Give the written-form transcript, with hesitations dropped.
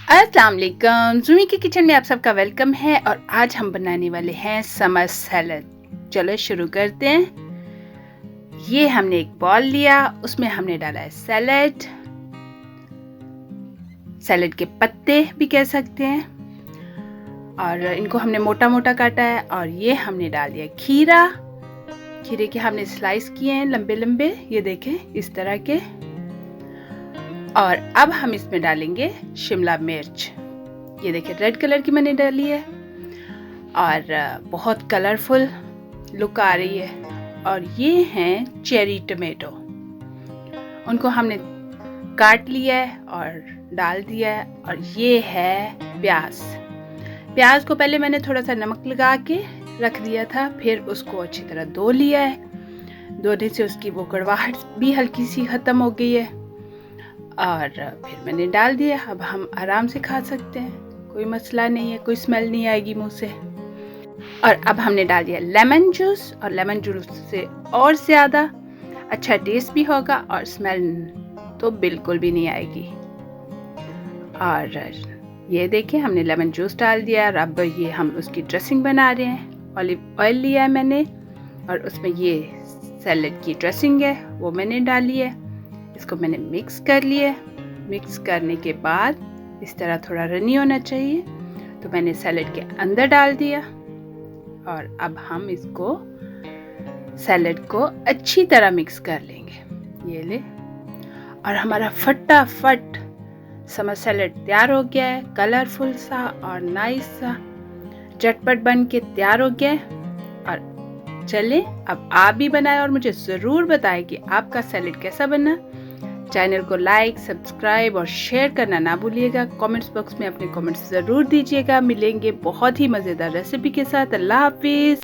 अस्सलाम वालेकुम, ज़ूमी की किचन में आप सबका वेलकम है। और आज हम बनाने वाले हैं समर सैलड। चलो शुरू करते हैं। ये हमने एक बॉल लिया, उसमें हमने डाला है सैलड, सैलड के पत्ते भी कह सकते हैं, और इनको हमने मोटा मोटा काटा है। और ये हमने डाल दिया खीरा, खीरे के हमने स्लाइस किए हैं लंबे लंबे, ये देखें इस तरह के। और अब हम इसमें डालेंगे शिमला मिर्च, ये देखिए रेड कलर की मैंने डाली है और बहुत कलरफुल लुक आ रही है। और ये हैं चेरी टमेटो, उनको हमने काट लिया है और डाल दिया है। और ये है प्याज, प्याज को पहले मैंने थोड़ा सा नमक लगा के रख दिया था, फिर उसको अच्छी तरह धो लिया है। धोने से उसकी वो कड़वाहट भी हल्की सी ख़त्म हो गई है और फिर मैंने डाल दिया। अब हम आराम से खा सकते हैं, कोई मसला नहीं है, कोई स्मेल नहीं आएगी मुंह से। और अब हमने डाल दिया लेमन जूस, और लेमन जूस से और ज़्यादा अच्छा टेस्ट भी होगा और स्मेल तो बिल्कुल भी नहीं आएगी। और ये देखिए हमने लेमन जूस डाल दिया। और अब ये हम उसकी ड्रेसिंग बना रहे हैं। ऑलिव ऑयल लिया है मैंने और उसमें ये सैलेड की ड्रेसिंग है वो मैंने डाली है। इसको मैंने मिक्स कर लिया। मिक्स करने के बाद इस तरह थोड़ा रनी होना चाहिए, तो मैंने सैलेड के अंदर डाल दिया। और अब हम इसको सैलेड को अच्छी तरह मिक्स कर लेंगे, ये ले। और हमारा फटाफट समर सैलेड तैयार हो गया है, कलरफुल सा और नाइस सा, झटपट बन के तैयार हो गया है। और चलें अब आप भी बनाएं और मुझे ज़रूर बताएं कि आपका सैलेड कैसा बना। चैनल को लाइक, सब्सक्राइब और शेयर करना ना भूलिएगा। कमेंट्स बॉक्स में अपने कमेंट्स ज़रूर दीजिएगा। मिलेंगे बहुत ही मज़ेदार रेसिपी के साथ। अल्लाह हाफिज़।